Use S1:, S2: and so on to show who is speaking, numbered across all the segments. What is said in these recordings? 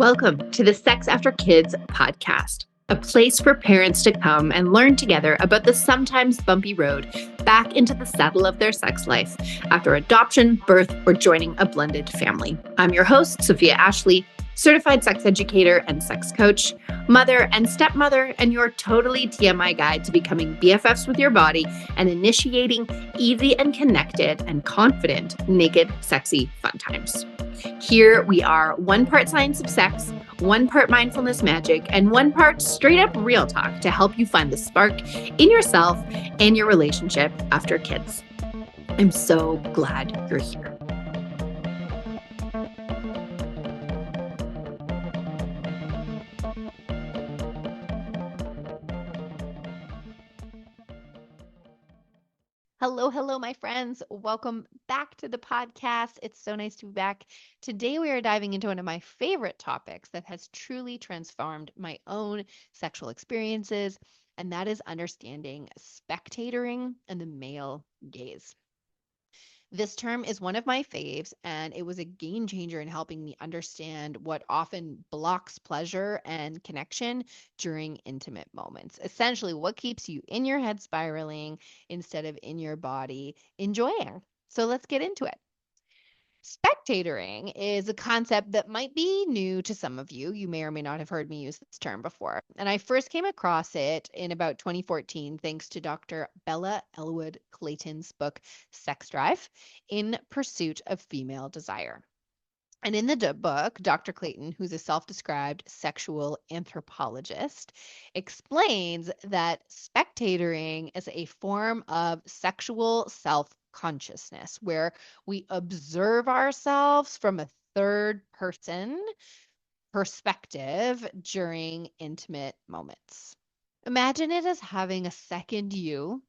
S1: Welcome to the Sex After Kids podcast, a place for parents to come and learn together about the sometimes bumpy road back into the saddle of their sex life after adoption, birth, or joining a blended family. I'm your host, Sofia Ashley, certified sex educator and sex coach, mother and stepmother, and your totally TMI guide to becoming BFFs with your body and initiating easy and connected and confident, naked, sexy fun times. Here we are, one part science of sex, one part mindfulness magic, and one part straight up real talk to help you find the spark in yourself and your relationship after kids. I'm so glad you're here. Hello, my friends. Welcome back to the podcast. It's so nice to be back. Today, we are diving into one of my favorite topics that has truly transformed my own sexual experiences, and that is understanding spectatoring and the male gaze. This term is one of my faves, and it was a game changer in helping me understand what often blocks pleasure and connection during intimate moments. Essentially, what keeps you in your head spiraling instead of in your body enjoying. So let's get into it. Spectatoring is a concept that might be new to some of you. You may or may not have heard me use this term before. And I first came across it in about 2014, thanks to Dr. Bella Elwood Clayton's book, Sex Drive, In Pursuit of Female Desire. And in the book, Dr. Clayton, who's a self described sexual anthropologist, explains that spectatoring is a form of sexual self consciousness where we observe ourselves from a third person perspective during intimate moments. Imagine it as having a second you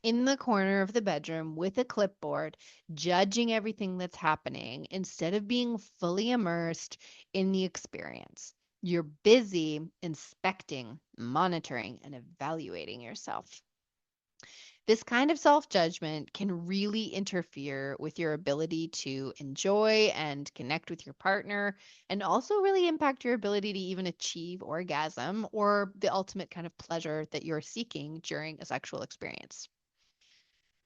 S1: in the corner of the bedroom with a clipboard, judging everything that's happening instead of being fully immersed in the experience. You're busy inspecting, monitoring, and evaluating yourself. This kind of self judgment can really interfere with your ability to enjoy and connect with your partner, and also really impact your ability to even achieve orgasm or the ultimate kind of pleasure that you're seeking during a sexual experience.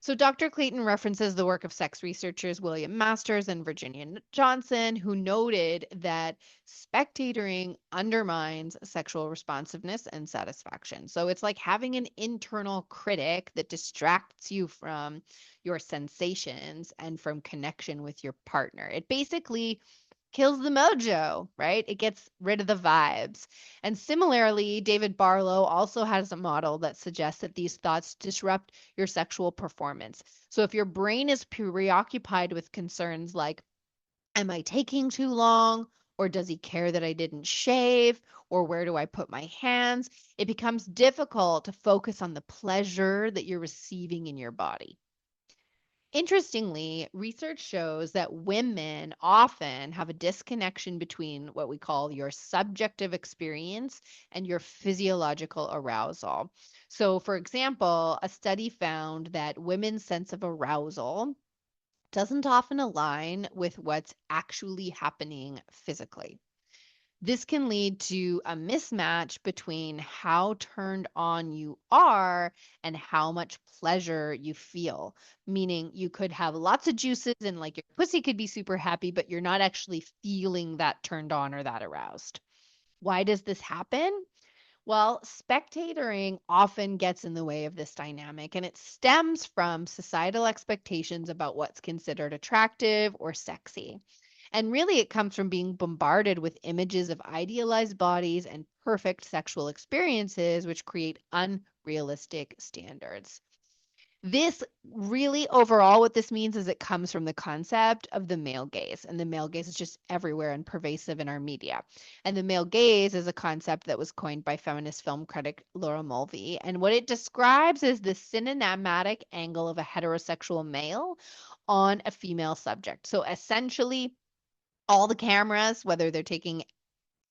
S1: So, Dr. Clayton references the work of sex researchers William Masters and Virginia Johnson, who noted that spectatoring undermines sexual responsiveness and satisfaction. So, it's like having an internal critic that distracts you from your sensations and from connection with your partner. It basically kills the mojo, right? It gets rid of the vibes. And similarly, David Barlow also has a model that suggests that these thoughts disrupt your sexual performance. So if your brain is preoccupied with concerns like, am I taking too long? Or does he care that I didn't shave? Or where do I put my hands? It becomes difficult to focus on the pleasure that you're receiving in your body. Interestingly, research shows that women often have a disconnection between what we call your subjective experience and your physiological arousal. So, for example, a study found that women's sense of arousal doesn't often align with what's actually happening physically. This can lead to a mismatch between how turned on you are and how much pleasure you feel. Meaning you could have lots of juices and like your pussy could be super happy, but you're not actually feeling that turned on or that aroused. Why does this happen? Well, spectatoring often gets in the way of this dynamic, and it stems from societal expectations about what's considered attractive or sexy. And really, it comes from being bombarded with images of idealized bodies and perfect sexual experiences, which create unrealistic standards. This really, overall, what this means is it comes from the concept of the male gaze, and the male gaze is just everywhere and pervasive in our media. And the male gaze is a concept that was coined by feminist film critic Laura Mulvey. And what it describes is the cinematic angle of a heterosexual male on a female subject. So essentially, all the cameras, whether they're taking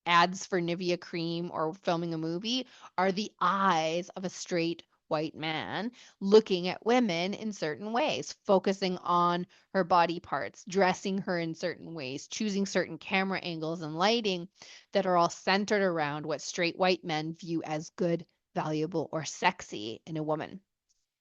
S1: ads for Nivea cream or filming a movie, are the eyes of a straight white man looking at women in certain ways, focusing on her body parts, dressing her in certain ways, choosing certain camera angles and lighting that are all centered around what straight white men view as good, valuable, or sexy in a woman.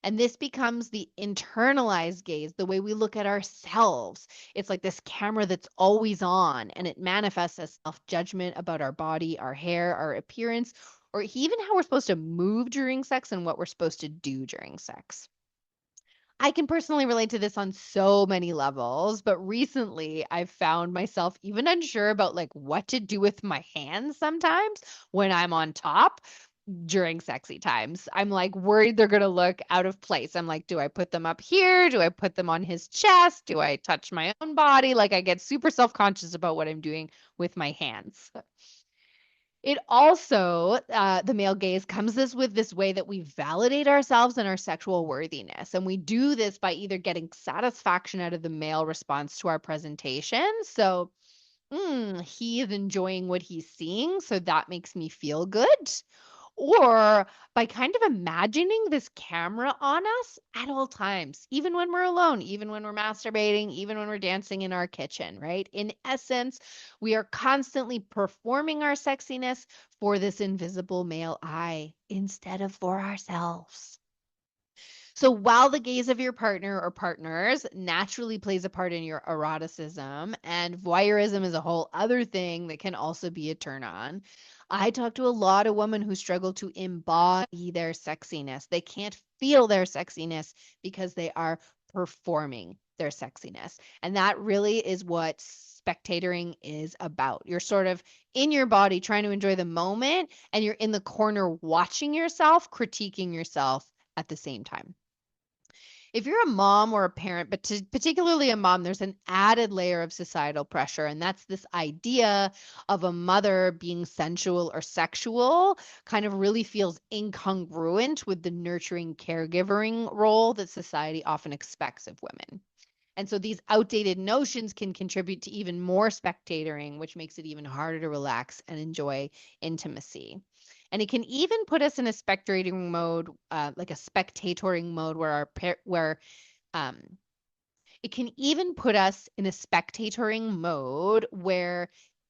S1: And this becomes the internalized gaze, the way we look at ourselves. It's like this camera that's always on, and it manifests as self judgment about our body, our hair, our appearance, or even how we're supposed to move during sex and what we're supposed to do during sex. I can personally relate to this on so many levels, but recently I've found myself even unsure about like what to do with my hands sometimes when I'm on top during sexy times. I'm like worried they're going to look out of place. I'm like, do I put them up here? Do I put them on his chest? Do I touch my own body? Like I get super self-conscious about what I'm doing with my hands. It also, the male gaze comes this with this way that we validate ourselves and our sexual worthiness. And we do this by either getting satisfaction out of the male response to our presentation. So, he is enjoying what he's seeing. So that makes me feel good, or by kind of imagining this camera on us at all times, even when we're alone, even when we're masturbating, even when we're dancing in our kitchen, right? In essence, we are constantly performing our sexiness for this invisible male eye instead of for ourselves. So while the gaze of your partner or partners naturally plays a part in your eroticism, and voyeurism is a whole other thing that can also be a turn on, I talk to a lot of women who struggle to embody their sexiness. They can't feel their sexiness because they are performing their sexiness. And that really is what spectatoring is about. You're sort of in your body trying to enjoy the moment, and you're in the corner watching yourself, critiquing yourself at the same time. If you're a mom or a parent, but particularly a mom, there's an added layer of societal pressure. And that's this idea of a mother being sensual or sexual kind of really feels incongruent with the nurturing caregiving role that society often expects of women. And so these outdated notions can contribute to even more spectatoring, which makes it even harder to relax and enjoy intimacy. And it can even put us in a spectating mode, like a spectatoring mode, where um, it can even put us in a spectatoring mode where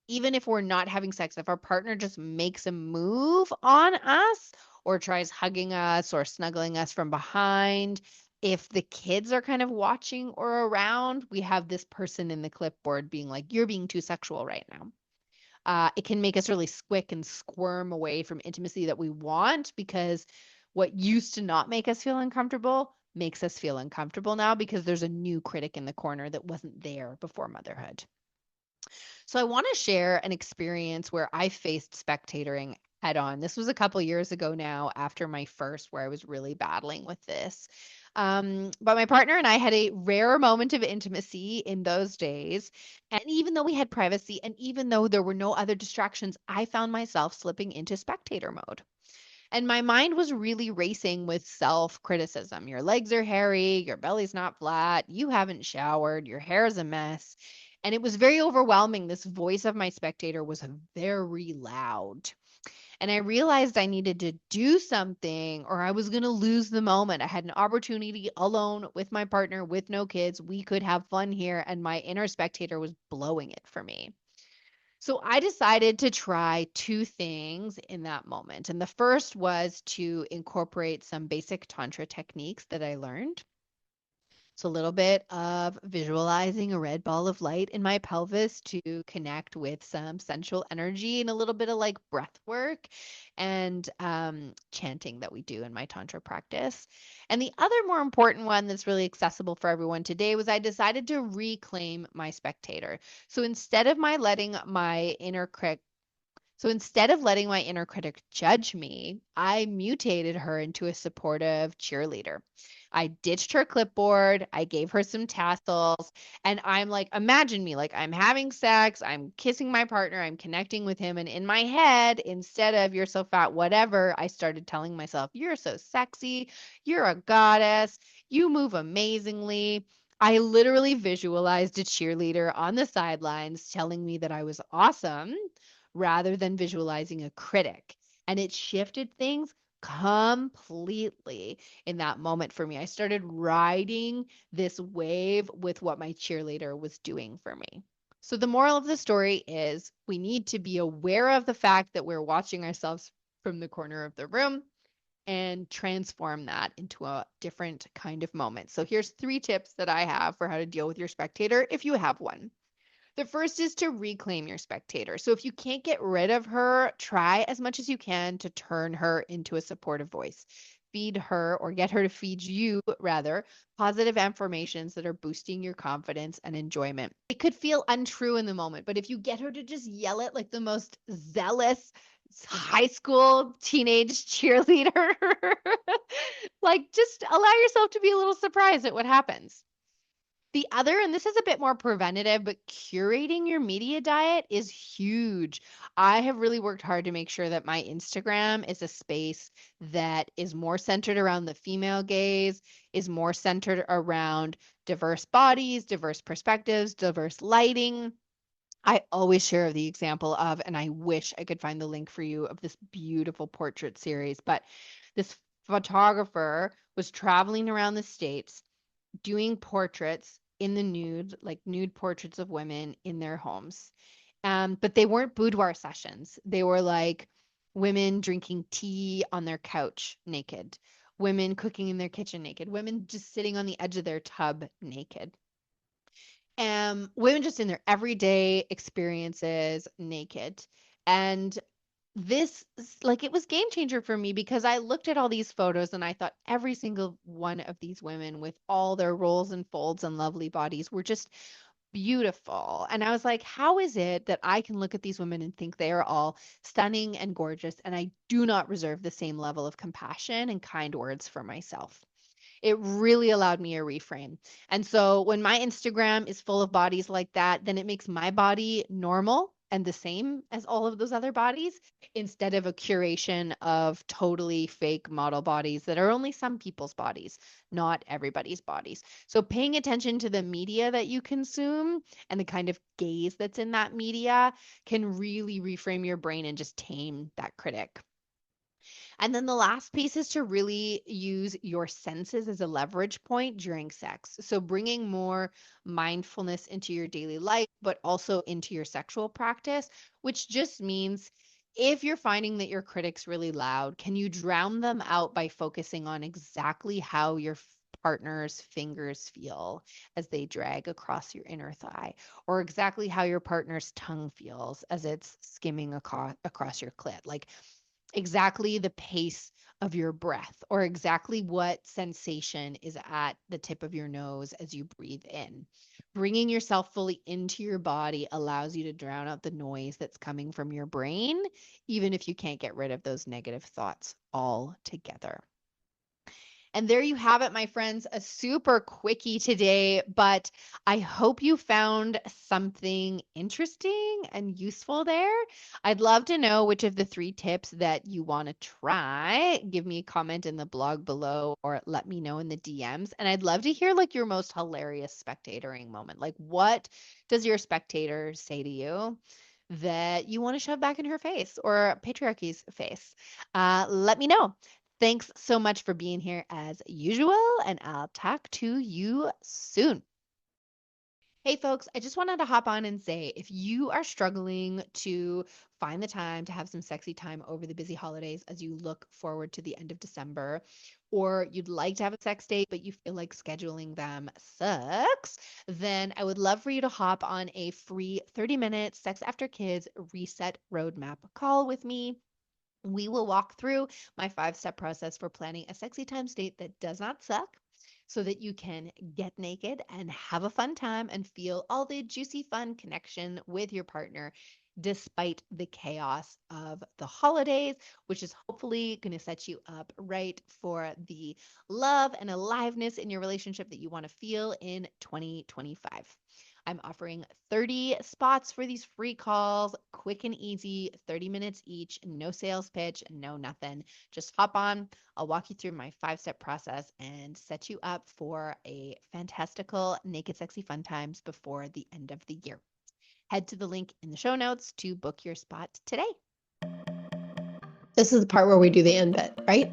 S1: even if we're not having sex, if our partner just makes a move on us or tries hugging us or snuggling us from behind, if the kids are kind of watching or around, we have this person in the clipboard being like, you're being too sexual right now. It can make us really squick and squirm away from intimacy that we want, because what used to not make us feel uncomfortable makes us feel uncomfortable now because there's a new critic in the corner that wasn't there before motherhood. So I want to share an experience where I faced spectatoring head on. This was a couple years ago now, after my first, where I was really battling with this. But my partner and I had a rare moment of intimacy in those days. And even though we had privacy and even though there were no other distractions, I found myself slipping into spectator mode. And my mind was really racing with self criticism. Your legs are hairy, your belly's not flat, you haven't showered, your hair is a mess. And it was very overwhelming. This voice of my spectator was very loud. And I realized I needed to do something or I was going to lose the moment. I had an opportunity alone with my partner with no kids. We could have fun here. And my inner spectator was blowing it for me. So I decided to try two things in that moment. And the first was to incorporate some basic Tantra techniques that I learned. So a little bit of visualizing a red ball of light in my pelvis to connect with some sensual energy, and a little bit of like breath work and chanting that we do in my Tantra practice. And the other more important one that's really accessible for everyone today was I decided to reclaim my spectator. So instead of my letting my inner critic so instead of letting my inner critic judge me, I mutated her into a supportive cheerleader. I ditched her clipboard, I gave her some tassels, and I'm like, imagine me like I'm having sex, I'm kissing my partner, I'm connecting with him. And in my head, instead of you're so fat, whatever, I started telling myself, you're so sexy, you're a goddess, you move amazingly. I literally visualized a cheerleader on the sidelines telling me that I was awesome rather than visualizing a critic. And it shifted things completely in that moment for me. I started riding this wave with what my cheerleader was doing for me. So the moral of the story is we need to be aware of the fact that we're watching ourselves from the corner of the room and transform that into a different kind of moment. So here's 3 tips that I have for how to deal with your spectator if you have one. The first is to reclaim your spectator. So if you can't get rid of her, try as much as you can to turn her into a supportive voice. Feed her or get her to feed you, rather, positive affirmations that are boosting your confidence and enjoyment. It could feel untrue in the moment, but if you get her to just yell it like the most zealous high school teenage cheerleader, like just allow yourself to be a little surprised at what happens. The other, and this is a bit more preventative, but curating your media diet is huge. I have really worked hard to make sure that my Instagram is a space that is more centered around the female gaze, is more centered around diverse bodies, diverse perspectives, diverse lighting. I always share the example of, and I wish I could find the link for you, of this beautiful portrait series, but this photographer was traveling around the States doing portraits in the nude, like nude portraits of women in their homes. But they weren't boudoir sessions. They were like women drinking tea on their couch naked, women cooking in their kitchen naked, women just sitting on the edge of their tub naked. Women just in their everyday experiences naked. And this like it was game changer for me because I looked at all these photos and I thought every single one of these women with all their rolls and folds and lovely bodies were just beautiful. And I was like, how is it that I can look at these women and think they are all stunning and gorgeous and I do not reserve the same level of compassion and kind words for myself? It really allowed me a reframe. And so when my Instagram is full of bodies like that, then it makes my body normal and the same as all of those other bodies instead of a curation of totally fake model bodies that are only some people's bodies, not everybody's bodies. So paying attention to the media that you consume and the kind of gaze that's in that media can really reframe your brain and just tame that critic. And then the last piece is to really use your senses as a leverage point during sex. So bringing more mindfulness into your daily life, but also into your sexual practice, which just means if you're finding that your critic's really loud, can you drown them out by focusing on exactly how your partner's fingers feel as they drag across your inner thigh, or exactly how your partner's tongue feels as it's skimming across your clit? Like exactly the pace of your breath or exactly what sensation is at the tip of your nose as you breathe in. Bringing yourself fully into your body allows you to drown out the noise that's coming from your brain, even if you can't get rid of those negative thoughts altogether. And there you have it, my friends, a super quickie today, but I hope you found something interesting and useful there. I'd love to know which of the 3 tips that you want to try. Give me a comment in the blog below or let me know in the DMs. And I'd love to hear like your most hilarious spectatoring moment. Like what does your spectator say to you that you want to shove back in her face or patriarchy's face? Let me know. Thanks so much for being here as usual, and I'll talk to you soon. Hey, folks, I just wanted to hop on and say if you are struggling to find the time to have some sexy time over the busy holidays as you look forward to the end of December, or you'd like to have a sex date, but you feel like scheduling them sucks, then I would love for you to hop on a free 30-minute Sex After Kids Reset Roadmap call with me. We will walk through my 5-step process for planning a sexy time state that does not suck so that you can get naked and have a fun time and feel all the juicy fun connection with your partner despite the chaos of the holidays, which is hopefully going to set you up right for the love and aliveness in your relationship that you want to feel in 2025. I'm offering 30 spots for these free calls, quick and easy, 30 minutes each, no sales pitch, no nothing. Just hop on. I'll walk you through my 5-step process and set you up for a fantastical naked sexy fun times before the end of the year. Head to the link in the show notes to book your spot today.
S2: This is the part where we do the end bit, right?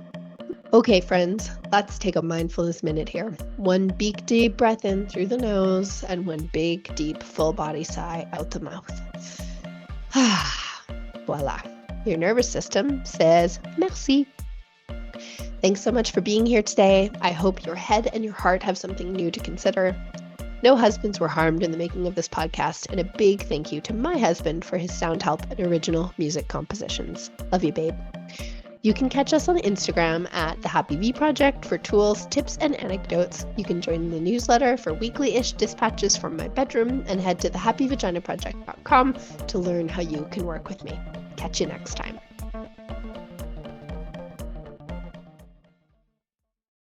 S2: Okay, friends, let's take a mindfulness minute here. One big deep breath in through the nose and one big deep full body sigh out the mouth. Voila. Your nervous system says merci. Thanks so much for being here today. I hope your head and your heart have something new to consider. No husbands were harmed in the making of this podcast, and a big thank you to my husband for his sound help and original music compositions. Love you, babe. You can catch us on Instagram at The Happy Bee Project for tools, tips, and anecdotes. You can join the newsletter for weekly-ish dispatches from my bedroom, and head to thehappyvaginaproject.com to learn how you can work with me. Catch you next time.